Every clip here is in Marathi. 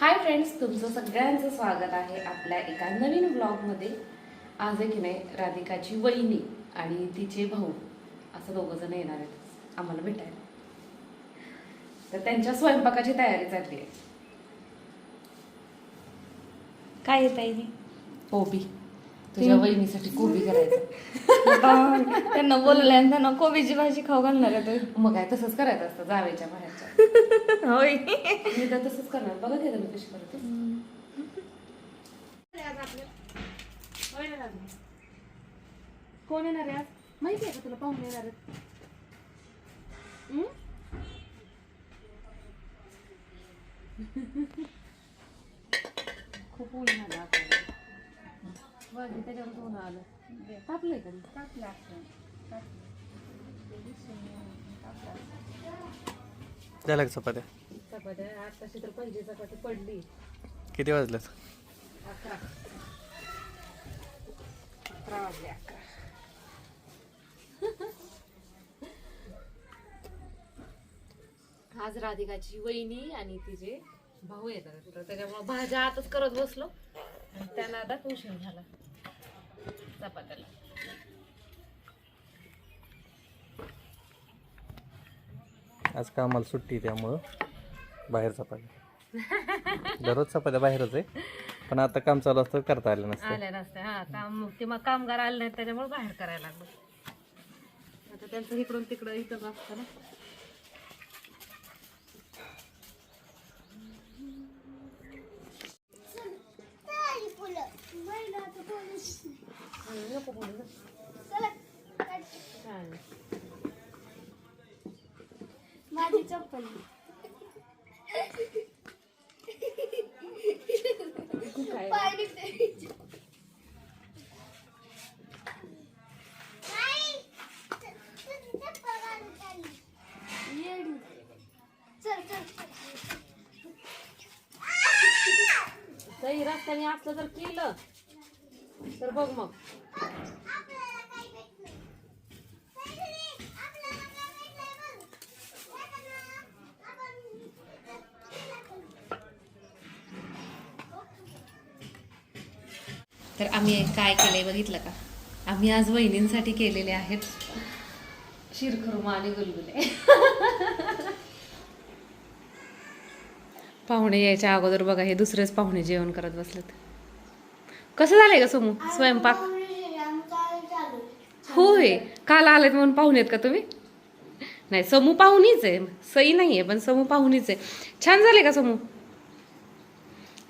हाय फ्रेंड्स, तुमचं सगळ्यांचं स्वागत आहे आपल्या एका नवीन ब्लॉगमध्ये. आज आहे की नाही, राधिकाची वहिनी आणि तिचे भाऊ असं दोघं जण येणार आहेत आम्हाला भेटायला. तर त्यांच्या स्वयंपाकाची तयारी चालली आहे. काय येत आहे कोबी, तुझ्या वहिनीसाठी कोबी करायचं. त्यांना बोलवलंय आणि त्यांना कोबीची भाजी खाऊ घालणार आहे मग काय तसंच करायचं असतं जावेच्या बाहेरच्या. होय. मी तर तसंच करणार. बघा ते मी कशी करते. कोण येणार आहे आज माहिती आहे का तुला? पाहुणे येणार आहेत. खूप ऊन झालं आपल्याला. बघ त्याच्यावर ऊन आलं. तापलंय का? तापलं असतं. झालं का चपात्या? चपात्या आताशी तर पहिली चपाती पडली. किती वाजल्यात? 11 वाजले. 11. आज राधिकाची वहिनी आणि तिचे भाऊ येतात, तर त्याच्यामुळे भाज्या आताच करत बसलो आणि त्यांना आता उशीर झाला चपात्याला. आज कामाला सुट्टी त्यामुळं बाहेर चपात्या. दररोज चपात्या बाहेरच आहे, पण आता काम चालू असतं करता आलं नसतं. आल्या नसत्या. हा, काम किंवा कामगार आले नाहीत त्याच्यामुळे बाहेर करायला लागलो. आता त्यांचं इकडून तिकडं इथंच असतं ना. नको बोलू गं. छान. माझी चप्पल काही रस्त्याने असलं तर केलं तर बघ मग. तर आम्ही काय केलंय बघितलं का? आम्ही आज वहिनींसाठी केलेले आहेत शिरखुर्मा आणि गुलगुले. पाहुणे यायच्या अगोदर बघा, हे दुसरेच पाहुणे जेवण करत बसलेत. कसं झालंय का समू स्वयंपाक? होय, काल आलेत म्हणून पाहुणे आहेत का तुम्ही? नाही, समू पाहुणीच आहे, सई नाहीये, पण समू पाहुणीच आहे. छान झाले का समू?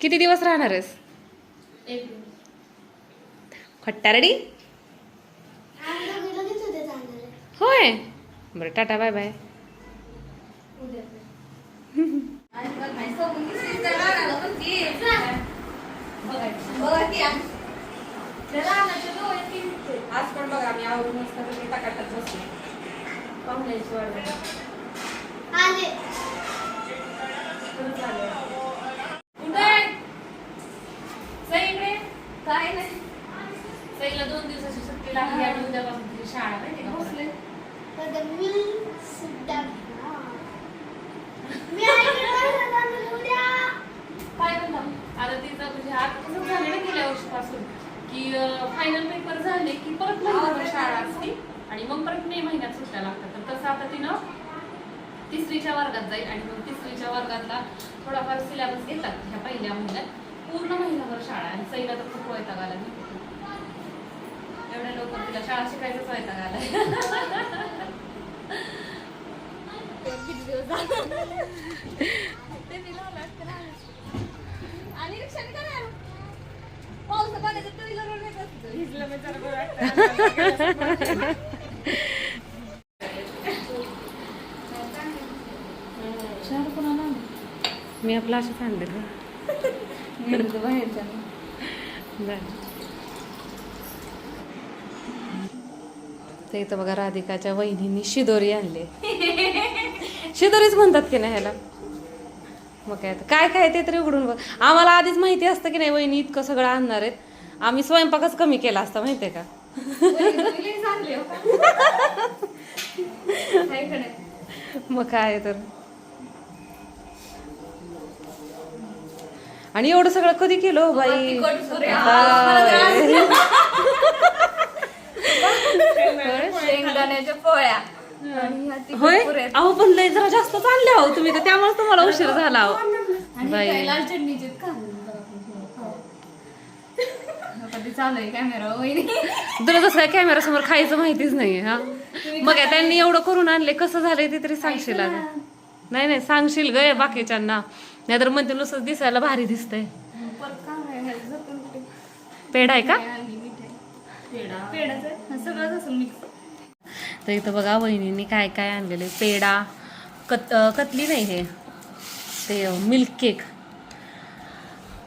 किती दिवस राहणार आहेस? खट्टारडी. होय, बरं, टाटा बाय बाय. आज पण बघा मी आवरून मस्त टाकाटाच बसले. पाहुण्याची वाट काय नाही. सईला 2 दिवसाची सुट्टी लागली आणि उद्यापासून तिची शाळा माहिती का? बसले काय म्हणता आता तिचं म्हणजे आता कसं झालं ना गेल्या वर्षीपासून की फायनल पेपर झाले की परत महिनाभर शाळा असते आणि मग परत मे महिन्यात सुट्ट्या लागतात. तर तसं आता तिनं 3रीच्या वर्गात जाईल आणि मग 3रीच्या वर्गातला थोडाफार सिलेबस घेतात ह्या पहिल्या महिन्यात. पूर्ण महिनाभर शाळा आणि सईला तर खूप वैताग आला. एवढ्या लवकर तिला शाळा शिकायचंच वैताग आलाय. मी आपलं असं सांगितलं बाहेरच्या. ते इथं बघा, राधिकाच्या वहिनींनी शिदोरी आणली. शिदोरीच म्हणतात की नाही ह्याला? मग काय काय ते तरी उघडून बघ. आम्हाला आधीच माहिती असतं की नाही वहिनी इतकं सगळं आणणार आहेत. आम्ही स्वयंपाकच कमी केला असता माहितीये का? मग काय तर आणि एवढं सगळं कधी केलं हो बाई? शेंगदाण्याच्या पोळ्या आणि ह्या होय तिखट पुऱ्या. अहो पण लय जरा जास्त चालले आहो तुम्ही तर त्यामुळे तुम्हाला उशीर झाला अहो आणि बाई. काय लाल चटणीचे का कधी चालू आहे कॅमेरा वहिनी. तुला जसं काय कॅमेरा समोर खायचं माहितीच नाही हा मग काय त्यांनी एवढं करून आणले कसं झालंय ते तरी सांगशील आता. नाही नाही सांगशील ग बाकीच्यांना नाहीतर म्हणते नुसतं दिसायला भारी दिसतंय. परत काय आहे जपून कुठे पेढा आहे का? आणली मिठाई पेढाच आहे सगळंच असेल मिक्स. तर इथं बघा वहिनींनी काय काय आणलेले पेढा कतली नाही हे ते मिल्क केक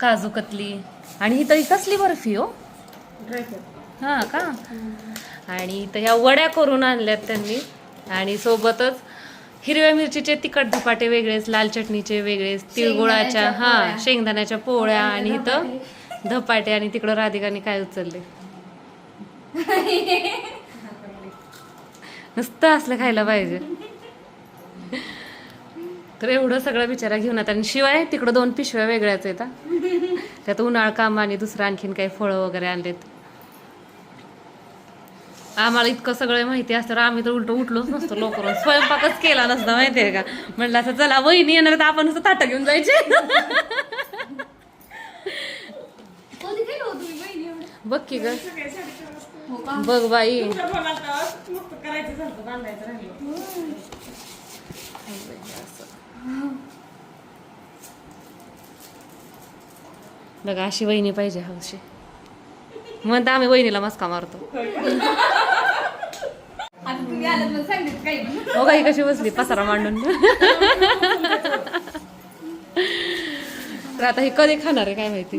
काजू कतली आणि इथं कसली बर्फी हो हां का आणि इथं ह्या वड्या करून आणल्यात त्यांनी आणि सोबतच हिरव्या मिरचीचे तिखट धपाटे वेगळेच लाल चटणीचे वेगळेच तिळगुळाच्या हां शेंगदाण्याच्या पोळ्या आणि इथं धपाटे आणि तिकडं राधिकाने काय उचलले नुसतं असलं खायला पाहिजे. तर एवढं सगळं बिचारा घेऊन आता आणि शिवाय तिकडं 2 पिशव्या वेगळ्याच येतात त्यात उन्हाळ काम आणि दुसरं आणखीन काही फळं वगैरे आणलेत. आम्हाला इतकं सगळं माहिती असतं आम्ही तर उठलोच नसतो लवकर स्वयंपाकच केला नसता माहितीये का. म्हणलं असं चला वहिनी येणार तर आपण नुसतं ताटं घेऊन जायचे. बघ की ग बघ बाई बघा अशी वहिनी पाहिजे हौशी म्हणता आम्ही वहिनीला मस्का मारतो. हो काही कशी बसली पसारा मांडून. तर आता हे कधी खाणार आहे काय माहिती.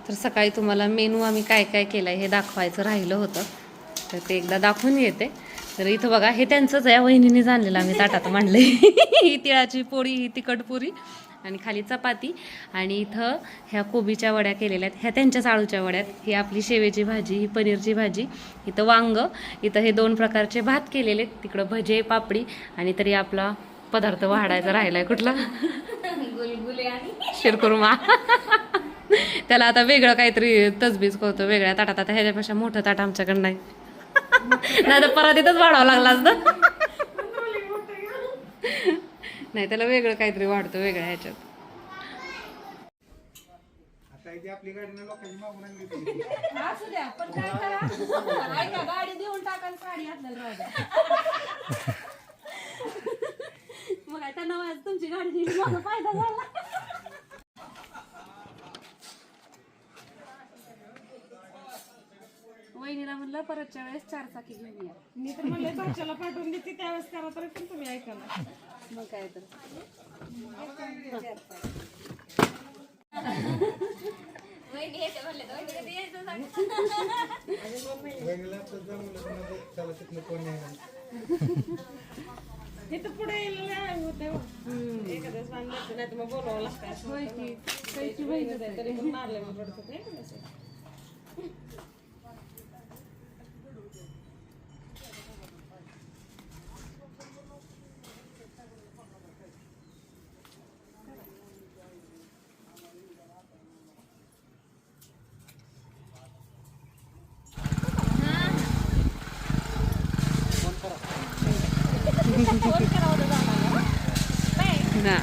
तर सकाळी तुम्हाला मेनू आम्ही काय काय केलाय हे दाखवायचं राहिलं होतं तर ते एकदा दाखवून येते. तर इथं बघा हे त्यांचंच आहे वहिनीने जाणलेलं आम्ही ताटात मांडले. ही तिळाची पोळी ही तिखट पुरी आणि खाली चपाती आणि इथं ह्या कोबीच्या वड्या केलेल्या आहेत ह्या त्यांच्याच आळूच्या वड्यात ही आपली शेवेची भाजी ही पनीरची भाजी इथं वांग इथं हे 2 प्रकारचे भात केलेले तिकडं भजे पापडी आणि तरी आपला पदार्थ वाढायचा राहिलाय कुठला गुलगुले आणि शिरकुर्मा. त्याला आता वेगळं काहीतरी तजबीज करतो वेगळ्या ताटात. आता ह्याच्यापेक्षा मोठं ताट आमच्याकडे नाही नाही तर परत इथंच वाढावं लागलं असतं. नाही त्याला वेगळं काहीतरी वाढतो वेगळ्या ह्याच्यात. असू द्या पण काय करा ऐका गाडी देऊन टाका साडी आपल्याला राहू द्या. मग काय त्यांना तुमची गाडी दिली माझा फायदा झाला. वहिनीला म्हणलं परतच्या वेळेस 4 चाकी घेऊन या. मी तर म्हणले भाच्याला पाठवून देते त्यावेळेस करा तरी पण तुम्ही ऐका ना. मग काय तर वहिनी येते म्हणले तर वहिनी कधी यायचं सांग. इथं पुढे होते एखाद्या दिवस बांधलं नाही तर मग बोलावं लागतं असं तरी पण मारले मग पडतं नाही का तसं. ना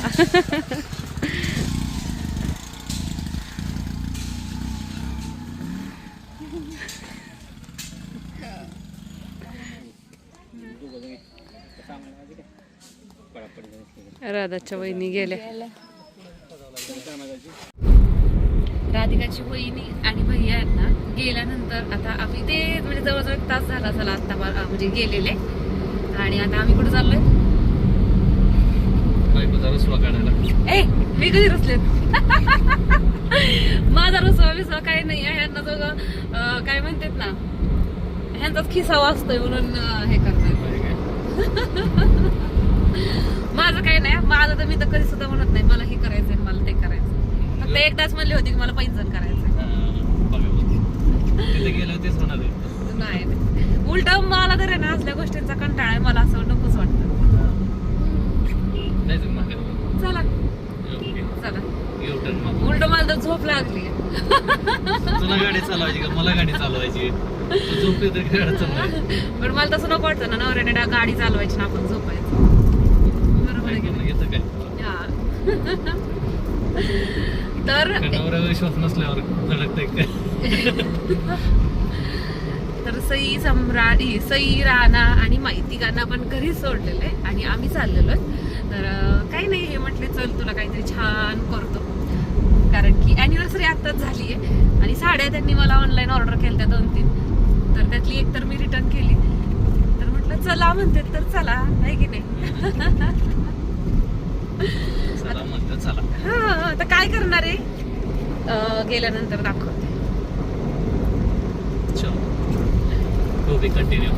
राधाच्या वहिनी गेल्या. राधिकाची वहिनी आणि भैया आहेत ना गेल्यानंतर आता आम्ही ते म्हणजे जवळजवळ 1 तास झाला चला आता म्हणजे गेलेले आणि आता आम्ही कुठे चाललोय. ए मी कधी रुसले माझा रुसवा बिसवा काही नाही ह्यांना सगळं काय म्हणतात ना ह्यांचाच खिसा वाचतोय म्हणून हे करतात. माझं काही नाही माझं तर मी तर कधी सुद्धा म्हणत नाही मला हे करायचंय मला ते करायचं. फक्त एकदाच म्हणले होते की मला पैंजण करायचं नाही उलट मला तर आहे ना असल्या गोष्टींचा कंटाळा आहे मला असं नकोच वाटतं. तुला गाडी चालवायची का मला गाडी चालवायची तू झोपली तर गाडी चालवायची पण मला तसं नको वाटतं ना नवऱ्याने गाडी चालवायची ना आपण झोपायचं बरोबर आहे की नाही? घेतं काय हा. तर नवऱ्यावर विश्वास नसल्यावर धडकतंय काय तर सई सम्राट सई राणा आणि माहितीगांना पण घरी सोडलेलं आहे आणि आम्ही चाललेलो तर काही नाही हे म्हटले चल तुला काहीतरी छान करतो कारण की अॅनिव्हर्सरी आत्ताच झाली आहे आणि साड्या त्यांनी मला ऑनलाईन ऑर्डर केल्या 2-3 तर त्यातली एक तर मी रिटर्न केली तर म्हटलं चला म्हणते तर चला नाही की नाही चला म्हणतात चला हा तर काय करणार आहे गेल्यानंतर दाखवते चलो टू बी कंटिन्यू